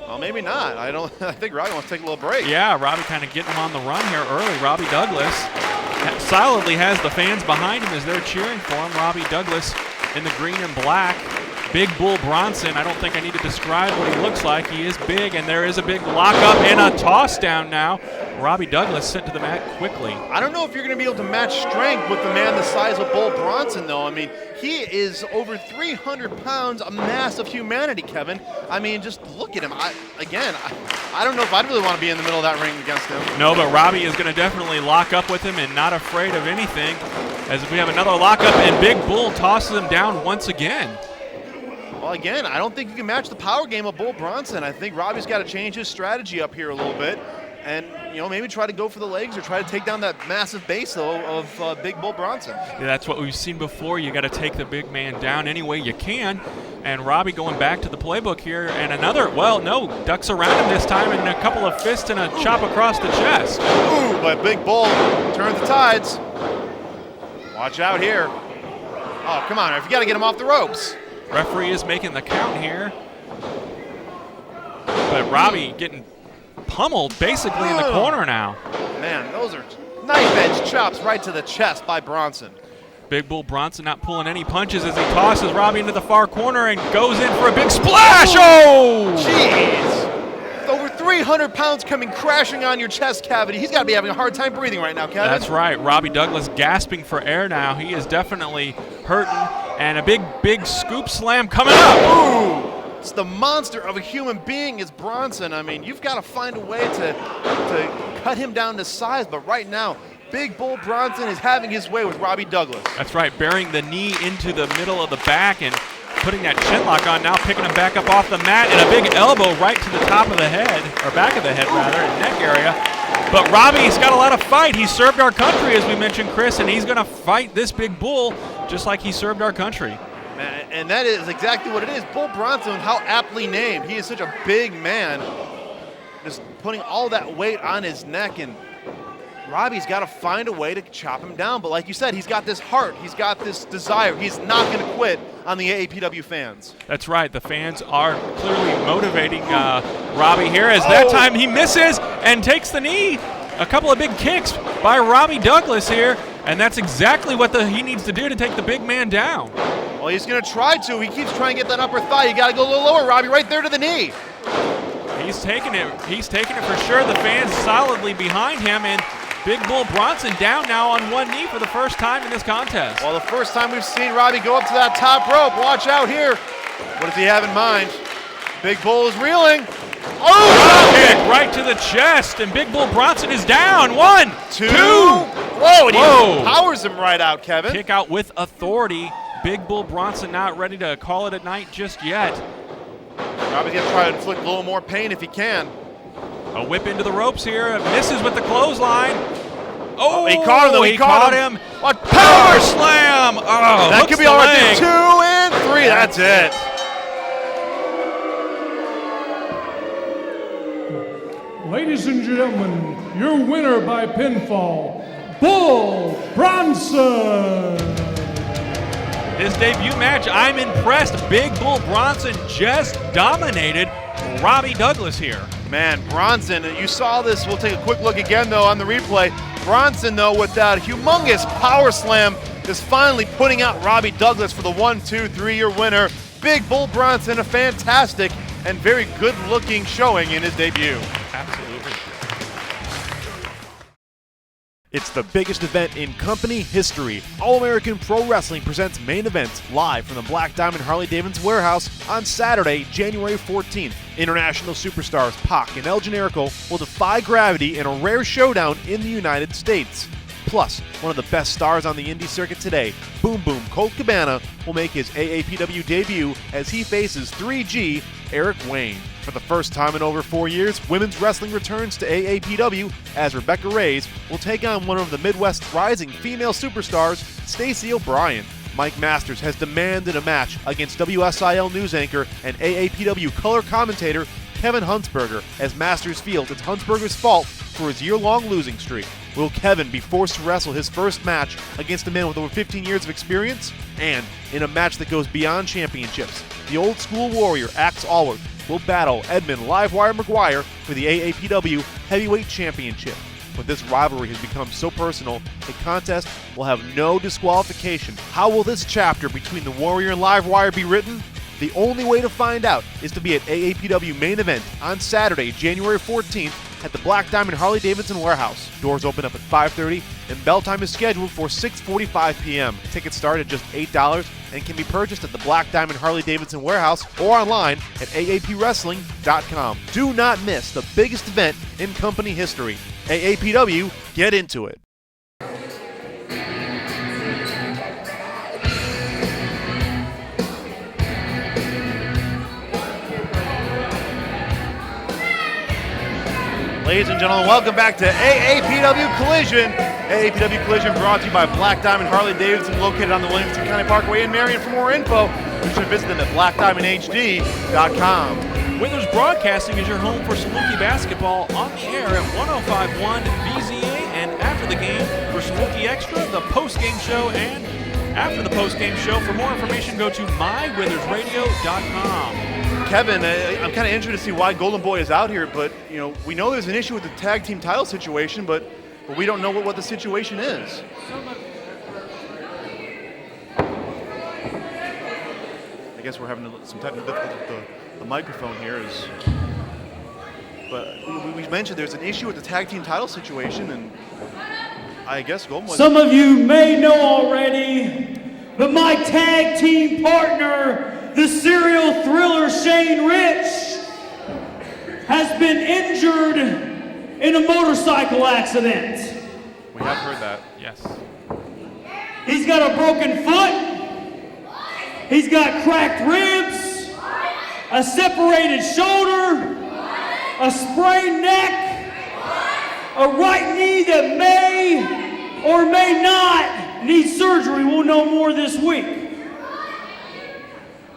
[SPEAKER 5] Well, maybe not. I think Robbie wants to take a little break.
[SPEAKER 1] Yeah, Robbie kind of getting him on the run here early. Robbie Douglas silently has the fans behind him as they're cheering for him. Robbie Douglas in the green and black Big Bull Bronson, I don't think I need to describe what he looks like. He is big, and there is a big lockup and a toss down now. Robbie Douglas sent to the mat quickly.
[SPEAKER 5] I don't know if you're going to be able to match strength with the man the size of Bull Bronson, though. I mean, he is over 300 pounds, a mass of humanity, Kevin. I mean, just look at him. I don't know if I'd really want to be in the middle of that ring against him.
[SPEAKER 1] No, but Robbie is going to definitely lock up with him and not afraid of anything. As if we have another lockup, and Big Bull tosses him down once again.
[SPEAKER 5] Well, again, I don't think you can match the power game of Bull Bronson. I think Robbie's got to change his strategy up here a little bit. And, maybe try to go for the legs or try to take down that massive base, though, of Big Bull Bronson.
[SPEAKER 1] Yeah, that's what we've seen before. You got to take the big man down any way you can. And Robbie going back to the playbook here, and another, ducks around him this time, and a couple of fists and a chop across the chest.
[SPEAKER 5] Ooh, but Big Bull turns the tides. Watch out here. Oh, come on, you got to get him off the ropes.
[SPEAKER 1] Referee is making the count here. But Robbie getting pummeled basically in the corner now.
[SPEAKER 5] Man, those are knife-edge chops right to the chest by Bronson.
[SPEAKER 1] Big Bull Bronson not pulling any punches as he tosses Robbie into the far corner and goes in for a big splash. Oh!
[SPEAKER 5] Jeez. With over 300 pounds coming crashing on your chest cavity. He's got to be having a hard time breathing right now, Kevin.
[SPEAKER 1] That's right. Robbie Douglas gasping for air now. He is definitely hurting. And a big scoop slam coming up.
[SPEAKER 5] Ooh! It's the monster of a human being is Bronson. I mean, you've got to find a way to cut him down to size, but right now, Big Bull Bronson is having his way with Robbie Douglas.
[SPEAKER 1] That's right, burying the knee into the middle of the back and putting that chin lock on now, picking him back up off the mat, and a big elbow right to the top of the head, or back of the head rather, and neck area. But Robbie's got a lot of fight. He served our country, as we mentioned, Chris, and he's going to fight this Big Bull just like he served our country.
[SPEAKER 5] And that is exactly what it is. Bull Bronson, how aptly named. He is such a big man, just putting all that weight on his neck, and Robbie's got to find a way to chop him down. But like you said, he's got this heart. He's got this desire. He's not going to quit on the AAPW fans.
[SPEAKER 1] That's right. The fans are clearly motivating Robbie here, as that time he misses and takes the knee. A couple of big kicks by Robbie Douglas here, and that's exactly what he needs to do to take the big man down.
[SPEAKER 5] Well, he's going to try to. He keeps trying to get that upper thigh. You got to go a little lower, Robbie, right there to the knee.
[SPEAKER 1] He's taking it. He's taking it for sure. The fans solidly behind him, and Big Bull Bronson down now on one knee for the first time in this contest.
[SPEAKER 5] Well, the first time we've seen Robbie go up to that top rope. Watch out here. What does he have in mind? Big Bull is reeling.
[SPEAKER 1] Oh, kick right to the chest, and Big Bull Bronson is down. 1, 2.
[SPEAKER 5] Whoa, and he powers him right out, Kevin.
[SPEAKER 1] Kick out with authority. Big Bull Bronson not ready to call it a night just yet.
[SPEAKER 5] Robbie's going to try to inflict a little more pain if he can.
[SPEAKER 1] A whip into the ropes here. Misses with the clothesline. Oh,
[SPEAKER 5] he caught him, though.
[SPEAKER 1] He caught him.
[SPEAKER 5] What
[SPEAKER 1] Power slam. Oh,
[SPEAKER 5] that could be all right. 2 and 3. That's it.
[SPEAKER 6] Ladies and gentlemen, your winner by pinfall, Bull Bronson.
[SPEAKER 1] His debut match, I'm impressed. Big Bull Bronson just dominated Robbie Douglas here.
[SPEAKER 5] Man, Bronson, you saw this. We'll take a quick look again, though, on the replay. Bronson, though, with that humongous power slam, is finally putting out Robbie Douglas for the 1, 2, 3-year winner. Big Bull Bronson, a fantastic and very good-looking showing in his debut.
[SPEAKER 1] Absolutely.
[SPEAKER 5] It's the biggest event in company history. All-American Pro Wrestling presents Main Event live from the Black Diamond Harley-Davidson warehouse on Saturday, January 14th. International superstars Pac and El Generico will defy gravity in a rare showdown in the United States. Plus, one of the best stars on the indie circuit today, Boom Boom Colt Cabana, will make his AAPW debut as he faces 3G Eric Wayne. For the first time in over 4 years, women's wrestling returns to AAPW as Rebecca Reyes will take on one of the Midwest's rising female superstars, Stacey O'Brien. Mike Masters has demanded a match against WSIL news anchor and AAPW color commentator Kevin Huntsberger, as Masters feels it's Huntsberger's fault for his year-long losing streak. Will Kevin be forced to wrestle his first match against a man with over 15 years of experience? And in a match that goes beyond championships, the old school warrior Axe Allwardt will battle Edmund Livewire McGuire for the AAPW Heavyweight Championship. But this rivalry has become so personal, the contest will have no disqualification. How will this chapter between the Warrior and Livewire be written? The only way to find out is to be at AAPW Main Event on Saturday, January 14th at the Black Diamond Harley-Davidson Warehouse. Doors open up at 5:30 and bell time is scheduled for 6:45 p.m. Tickets start at just $8 and can be purchased at the Black Diamond Harley-Davidson Warehouse or online at aapwrestling.com. Do not miss the biggest event in company history. AAPW, get into it. Ladies and gentlemen, welcome back to AAPW Collision. AAPW Collision brought to you by Black Diamond Harley-Davidson, located on the Williamson County Parkway in Marion. For more info, you should visit them at blackdiamondhd.com.
[SPEAKER 1] Withers Broadcasting is your home for Saluki basketball on the air at 105.1 BZA and after the game for Saluki Extra, the post-game show, and after the post-game show. For more information, go to mywithersradio.com.
[SPEAKER 5] Kevin, I'm kind of interested to see why Golden Boy is out here, but we know there's an issue with the tag team title situation, but we don't know what the situation is. I guess we're having some technical difficulty with the microphone here. But we mentioned there's an issue with the tag team title situation, and I guess Golden Boy.
[SPEAKER 7] Some of you may know already, but my tag team partner, the serial thriller Shane Rich, has been injured in a motorcycle accident.
[SPEAKER 5] We have heard that.
[SPEAKER 1] Yes.
[SPEAKER 7] He's got a broken foot. He's got cracked ribs, a separated shoulder, a sprained neck, a right knee that may or may not need surgery. We'll know more this week.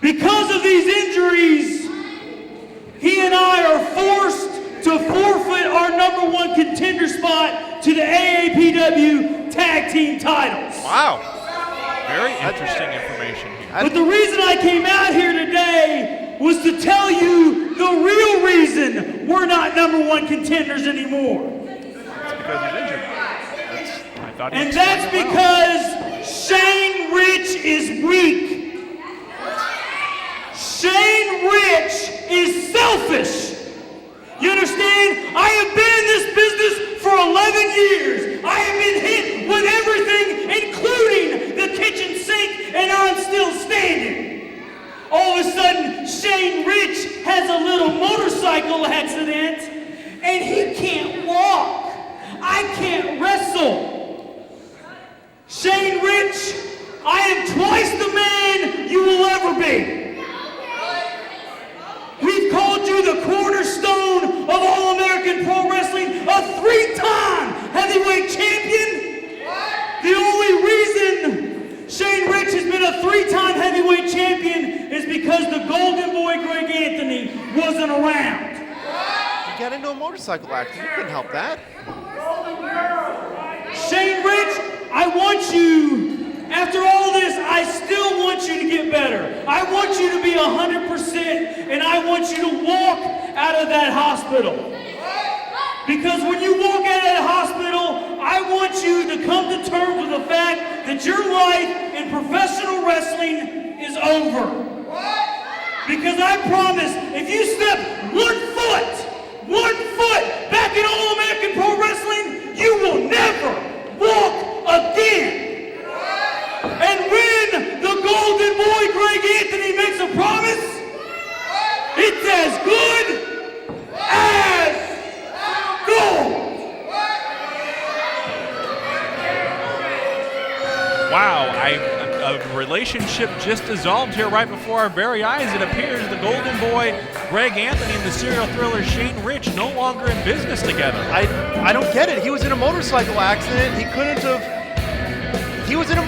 [SPEAKER 7] Because of these injuries, he and I are forced to forfeit our #1 contender spot to the AAPW Tag Team titles.
[SPEAKER 5] Wow.
[SPEAKER 1] Very interesting information here.
[SPEAKER 7] But the reason I came out here today was to tell you the real reason we're not #1 contenders anymore.
[SPEAKER 5] That's because he's injured.
[SPEAKER 7] And that's because Shane Rich is weak. Shane Rich is selfish. You understand? I have been in this business for 11 years. I have been hit with everything, including the kitchen sink, and I'm still standing. All of a sudden, Shane Rich has a little motorcycle accident, and he can't walk. I can't wrestle. Shane Rich, I am twice the man you will ever be. We've called you the cornerstone of All-American Pro Wrestling, a 3-time heavyweight champion. The only reason Shane Rich has been a 3-time heavyweight champion is because the Golden Boy Greg Anthony wasn't around.
[SPEAKER 5] He got into a motorcycle accident. You couldn't help that.
[SPEAKER 7] Shane Rich, I want you, after all this, I still want you to get better. I want you to be 100%, and I want you to walk out of that hospital. Because when you walk out of that hospital, I want you to come to terms with the fact that your life in professional wrestling is over. Because I promise, if you step one foot back in All-American Pro Wrestling, you will never walk again. And when the Golden Boy Greg Anthony makes a promise, it's as good as gold.
[SPEAKER 1] Wow, a relationship just dissolved here right before our very eyes. It appears the Golden Boy Greg Anthony and the serial thriller Shane Rich no longer in business together.
[SPEAKER 5] I don't get it. He was in a motorcycle accident. He couldn't have. He was in a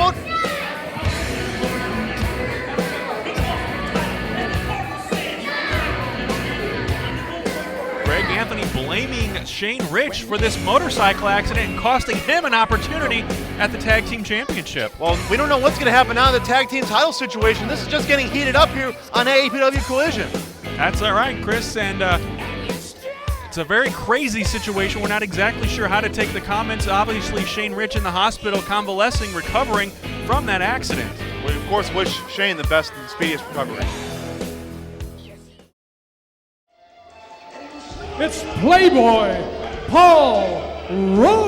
[SPEAKER 1] Greg Anthony blaming Shane Rich for this motorcycle accident and costing him an opportunity at the Tag Team Championship.
[SPEAKER 5] Well, we don't know what's going to happen now in the tag team title situation. This is just getting heated up here on AAPW Collision.
[SPEAKER 1] That's all right, Chris, and it's a very crazy situation. We're not exactly sure how to take the comments. Obviously, Shane Rich in the hospital, convalescing, recovering from that accident.
[SPEAKER 5] We, of course, wish Shane the best and speediest recovery.
[SPEAKER 6] it's Playboy Paul Rose.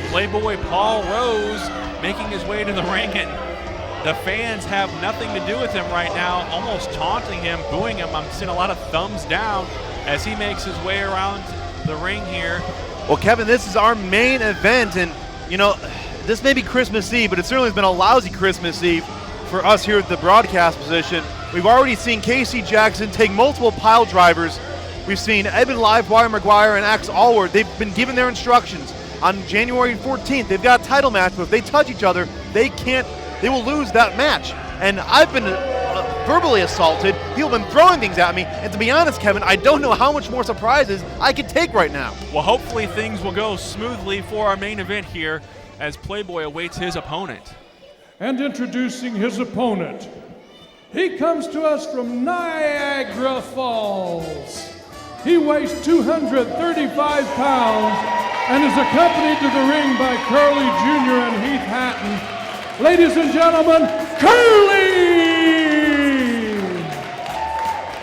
[SPEAKER 1] Playboy Paul Rose making his way to the ring, and the fans have nothing to do with him right now, almost taunting him, booing him. I'm seeing a lot of thumbs down as he makes his way around the ring here.
[SPEAKER 5] Well, Kevin, this is our main event, and you know, this may be Christmas Eve, but it certainly has been a lousy Christmas Eve for us here at the broadcast position. We've already seen Casey Jackson take multiple pile drivers. We've seen Edmund, Livewire, McGuire, and Allwardt. They've been given their instructions. On January 14th, they've got a title match, but if they touch each other, they will lose that match. And I've been verbally assaulted. People have been throwing things at me. And to be honest, Kevin, I don't know how much more surprises I could take right now.
[SPEAKER 1] Well, hopefully things will go smoothly for our main event here as Playboy awaits his opponent.
[SPEAKER 6] And introducing his opponent, he comes to us from Niagara Falls. He weighs 235 pounds and is accompanied to the ring by Curly Jr. and Heath Hatton. Ladies and gentlemen, Curly!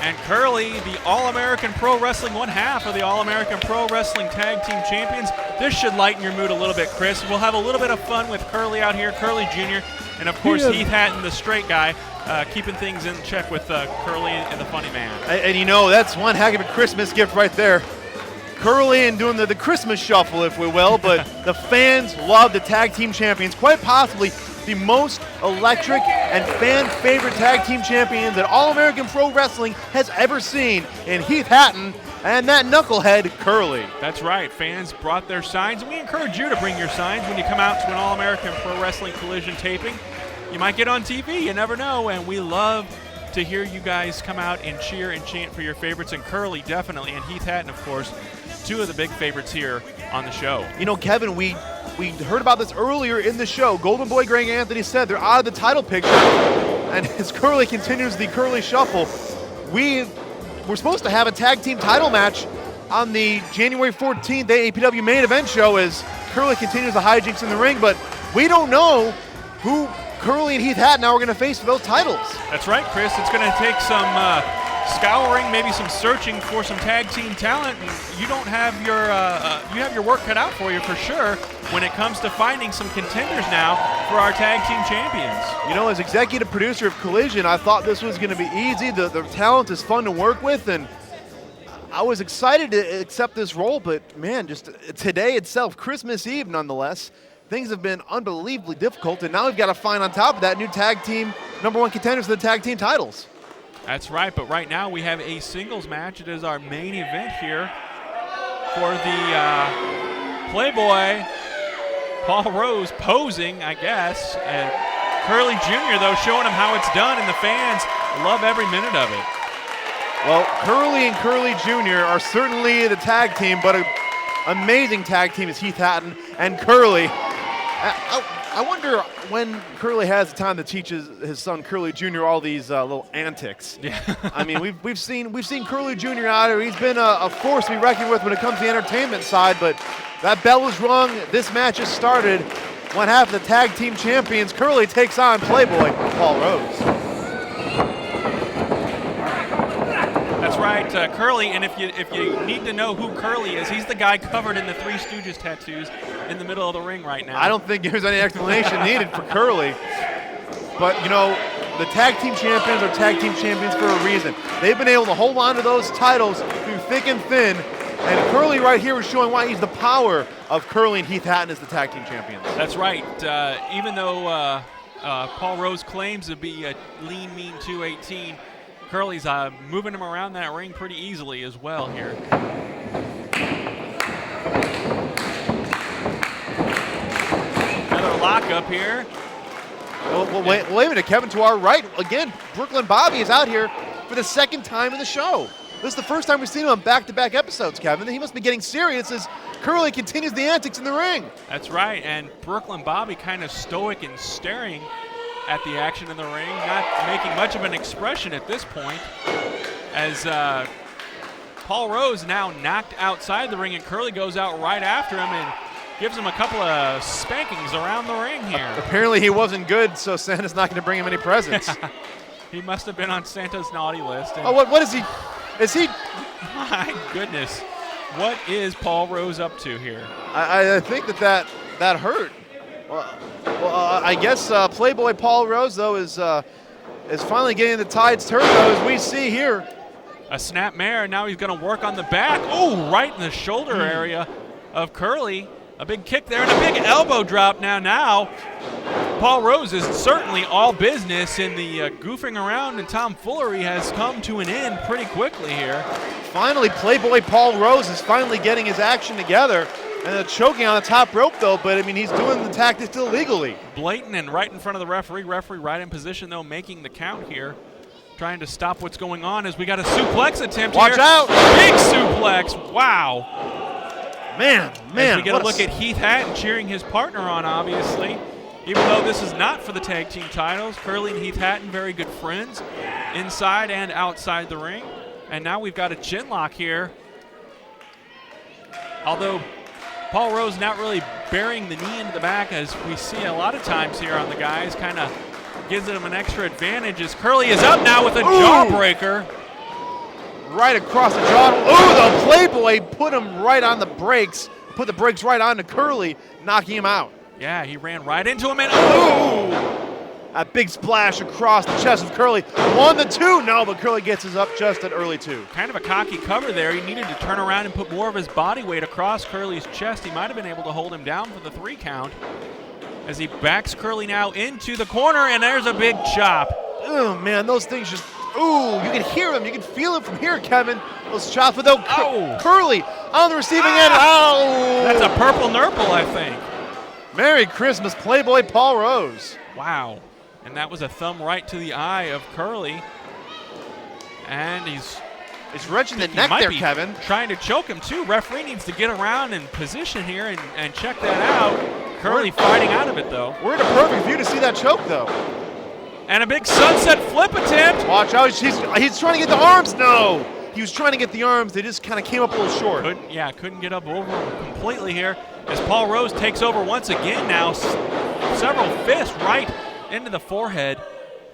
[SPEAKER 1] And Curly, the All-American Pro Wrestling, one half of the All-American Pro Wrestling Tag Team Champions. This should lighten your mood a little bit, Chris. We'll have a little bit of fun with Curly out here, Curly Jr., and of course Heath Hatton, the straight guy, keeping things in check with Curly and the funny man.
[SPEAKER 5] And you know, that's one heck of a Christmas gift right there. Curly and doing the Christmas shuffle, if we will, but the fans love the Tag Team Champions, quite possibly the most electric and fan-favorite Tag Team Champions that All-American Pro Wrestling has ever seen in Heath Hatton and that knucklehead, Curly.
[SPEAKER 1] That's right. Fans brought their signs, and we encourage you to bring your signs when you come out to an All-American Pro Wrestling Collision taping. You might get on TV, you never know, and we love to hear you guys come out and cheer and chant for your favorites, and Curly definitely, and Heath Hatton, of course, two of the big favorites here on the show.
[SPEAKER 5] You know, Kevin, we heard about this earlier in the show. Golden Boy Greg Anthony said they're out of the title picture, and as Curly continues the Curly Shuffle, we're supposed to have a tag team title match on the January 14th AAPW main event show as Curly continues the hijinks in the ring, but we don't know who Curly and Heath Hatton now are going to face for those titles.
[SPEAKER 1] That's right, Chris. It's going to take some scouring, maybe some searching for some tag team talent. And you don't have your work cut out for you for sure when it comes to finding some contenders now for our tag team champions.
[SPEAKER 5] You know, as executive producer of Collision, I thought this was going to be easy. The talent is fun to work with, and I was excited to accept this role, but man, just today itself, Christmas Eve nonetheless, things have been unbelievably difficult, and now we've got to find on top of that new tag team #1 contenders for the tag team titles.
[SPEAKER 1] That's right, but right now we have a singles match. It is our main event here for the Playboy Paul Rose posing, I guess, and Curly Jr., though, showing him how it's done, and the fans love every minute of it.
[SPEAKER 5] Well, Curly and Curly Jr. are certainly the tag team, but an amazing tag team is Heath Hatton and Curly. I wonder when Curly has the time to teach his son Curly Jr. all these little antics.
[SPEAKER 1] Yeah.
[SPEAKER 5] I mean, we've seen Curly Jr. out here. He's been a force to be reckoned with when it comes to the entertainment side, but that bell was rung. This match has started. One half of the tag team champions, Curly takes on Playboy Paul Rose.
[SPEAKER 1] That's right, Curly, and if you need to know who Curly is, he's the guy covered in the Three Stooges tattoos in the middle of the ring right now.
[SPEAKER 5] I don't think there's any explanation needed for Curly. But, you know, the tag team champions are tag team champions for a reason. They've been able to hold on to those titles through thick and thin, and Curly right here is showing why he's the power of Curly and Heath Hatton as the tag team champions.
[SPEAKER 1] That's right. Even though Paul Rose claims to be a lean, mean 218, Curly's moving him around that ring pretty easily as well here. Another lockup here.
[SPEAKER 5] Well, wait a minute, Kevin, to our right, again, Brooklyn Bobby is out here for the second time in the show. This is the first time we've seen him on back-to-back episodes, Kevin. He must be getting serious as Curly continues the antics in the ring.
[SPEAKER 1] That's right, and Brooklyn Bobby kind of stoic and staring at the action in the ring, not making much of an expression at this point, as Paul Rose now knocked outside the ring, and Curly goes out right after him and gives him a couple of spankings around the ring here.
[SPEAKER 5] Apparently he wasn't good, so Santa's not going to bring him any presents.
[SPEAKER 1] He must have been on Santa's naughty list.
[SPEAKER 5] Oh, what is he? Is he?
[SPEAKER 1] My goodness. What is Paul Rose up to here?
[SPEAKER 5] I think that hurt. Well, I guess Playboy Paul Rose, though, is finally getting the tides turned, though, as we see here.
[SPEAKER 1] A snap mare, now he's going to work on the back. Oh, right in the shoulder area of Curly. A big kick there and a big elbow drop now. Paul Rose is certainly all business, and the goofing around and tomfoolery has come to an end pretty quickly here.
[SPEAKER 5] Finally, Playboy Paul Rose is finally getting his action together. And choking on the top rope, though, but, I mean, he's doing the tactics illegally.
[SPEAKER 1] Blatant and right in front of the referee. Referee right in position, though, making the count here. Trying to stop what's going on as we got a suplex attempt here.
[SPEAKER 5] Watch out!
[SPEAKER 1] Big suplex. Wow.
[SPEAKER 5] Man.
[SPEAKER 1] As we get a look at Heath Hatton cheering his partner on, obviously. Even though this is not for the tag team titles, Curly and Heath Hatton, very good friends inside and outside the ring. And now we've got a chin lock here. Although Paul Rose not really bearing the knee into the back, as we see a lot of times here on the guys, kind of gives him an extra advantage as Curly is up now with a jawbreaker.
[SPEAKER 5] Right across the jaw. Ooh, the Playboy put him right on the brakes. Put the brakes right onto Curly, knocking him out.
[SPEAKER 1] Yeah, he ran right into him and ooh!
[SPEAKER 5] A big splash across the chest of Curly. 1, 2. No, but Curly gets his up just at early 2.
[SPEAKER 1] Kind of a cocky cover there. He needed to turn around and put more of his body weight across Curly's chest. He might have been able to hold him down for the 3 count. As he backs Curly now into the corner, and there's a big chop.
[SPEAKER 5] Oh, man, those things just, ooh, you can hear them. You can feel it from here, Kevin. Those chops, but though Curly on the receiving end. Oh!
[SPEAKER 1] That's a purple nurple, I think.
[SPEAKER 5] Merry Christmas, Playboy Paul Rose.
[SPEAKER 1] Wow. And that was a thumb right to the eye of Curly. And he's
[SPEAKER 5] wrenching the neck there, Kevin.
[SPEAKER 1] Trying to choke him, too. Referee needs to get around and position here and check that out. Curly fighting out of it, though.
[SPEAKER 5] We're in a perfect view to see that choke, though.
[SPEAKER 1] And a big sunset flip attempt.
[SPEAKER 5] Watch out. He's trying to get the arms. No. He was trying to get the arms. They just kind of came up a little short.
[SPEAKER 1] Couldn't get up over him completely here. As Paul Rose takes over once again now. Several fists right into the forehead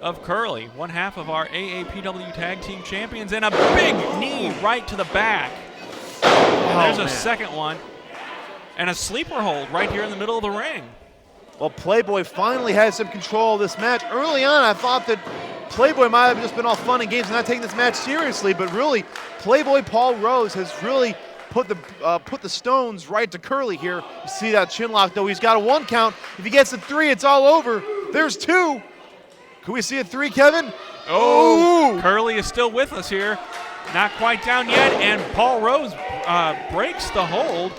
[SPEAKER 1] of Curly. One half of our AAPW Tag Team Champions. And a big knee right to the back. And there's a second one. And a sleeper hold right here in the middle of the ring.
[SPEAKER 5] Well, Playboy finally has some control of this match. Early on, I thought that Playboy might have just been all fun and games and not taking this match seriously, but really, Playboy Paul Rose has really put the stones right to Curly here. You see that chin lock, though. He's got a 1 count. If he gets a 3, it's all over. There's 2. Can we see a 3, Kevin?
[SPEAKER 1] Oh, Curly is still with us here. Not quite down yet, and Paul Rose breaks the hold.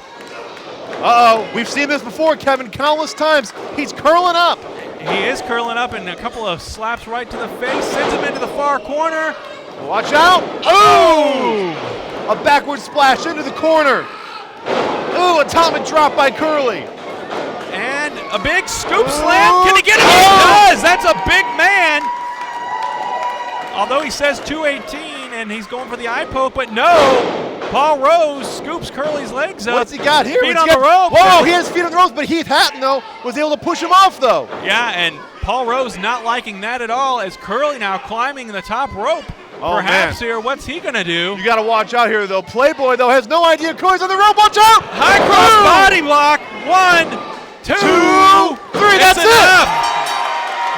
[SPEAKER 5] Uh-oh, we've seen this before, Kevin, countless times. He's curling up.
[SPEAKER 1] He is curling up, and a couple of slaps right to the face, sends him into the far corner.
[SPEAKER 5] Watch out. Oh! A backward splash into the corner. Ooh, atomic drop by Curly.
[SPEAKER 1] And a big scoop slam. Can he get it? He does. That's a big man. Although he says 218, and he's going for the eye poke, but no. Paul Rose scoops Curly's legs up.
[SPEAKER 5] What's he got here?
[SPEAKER 1] Feet on the ropes.
[SPEAKER 5] Whoa, he has feet on the ropes, but Heath Hatton, though, was able to push him off, though.
[SPEAKER 1] Yeah, and Paul Rose not liking that at all as Curly now climbing the top rope.
[SPEAKER 5] Oh,
[SPEAKER 1] Perhaps
[SPEAKER 5] man.
[SPEAKER 1] here, what's he going to do?
[SPEAKER 5] You got to watch out here, though. Playboy, though, has no idea Curly's on the rope. Watch out!
[SPEAKER 1] High cross body block. 1, 2,
[SPEAKER 5] 3. That's
[SPEAKER 1] enough.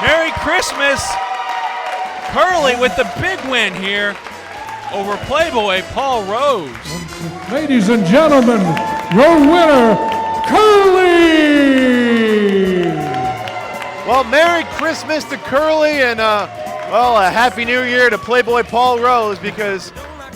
[SPEAKER 1] Merry Christmas. Curly with the big win here over Playboy Paul Rose.
[SPEAKER 6] Ladies and gentlemen, your winner, Curly!
[SPEAKER 5] Well, Merry Christmas to Curly and, a Happy New Year to Playboy Paul Rose because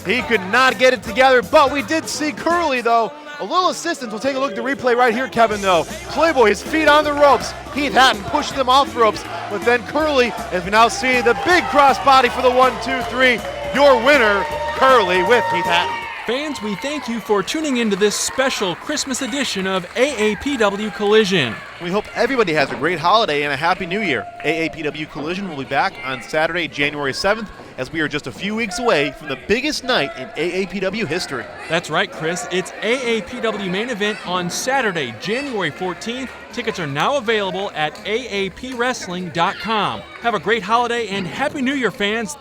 [SPEAKER 5] he could not get it together. But we did see Curly, though. A little assistance. We'll take a look at the replay right here, Kevin, though. Playboy, his feet on the ropes. Heath Hatton pushing them off the ropes. But then Curly, as we now see, the big crossbody for the 1, 2, 3. Your winner, Curly with Heath Hatton.
[SPEAKER 1] Fans, we thank you for tuning into this special Christmas edition of AAPW Collision.
[SPEAKER 5] We hope everybody has a great holiday and a Happy New Year. AAPW Collision will be back on Saturday, January 7th, as we are just a few weeks away from the biggest night in AAPW history.
[SPEAKER 1] That's right, Chris. It's AAPW Main Event on Saturday, January 14th. Tickets are now available at aapwrestling.com. Have a great holiday and Happy New Year, fans.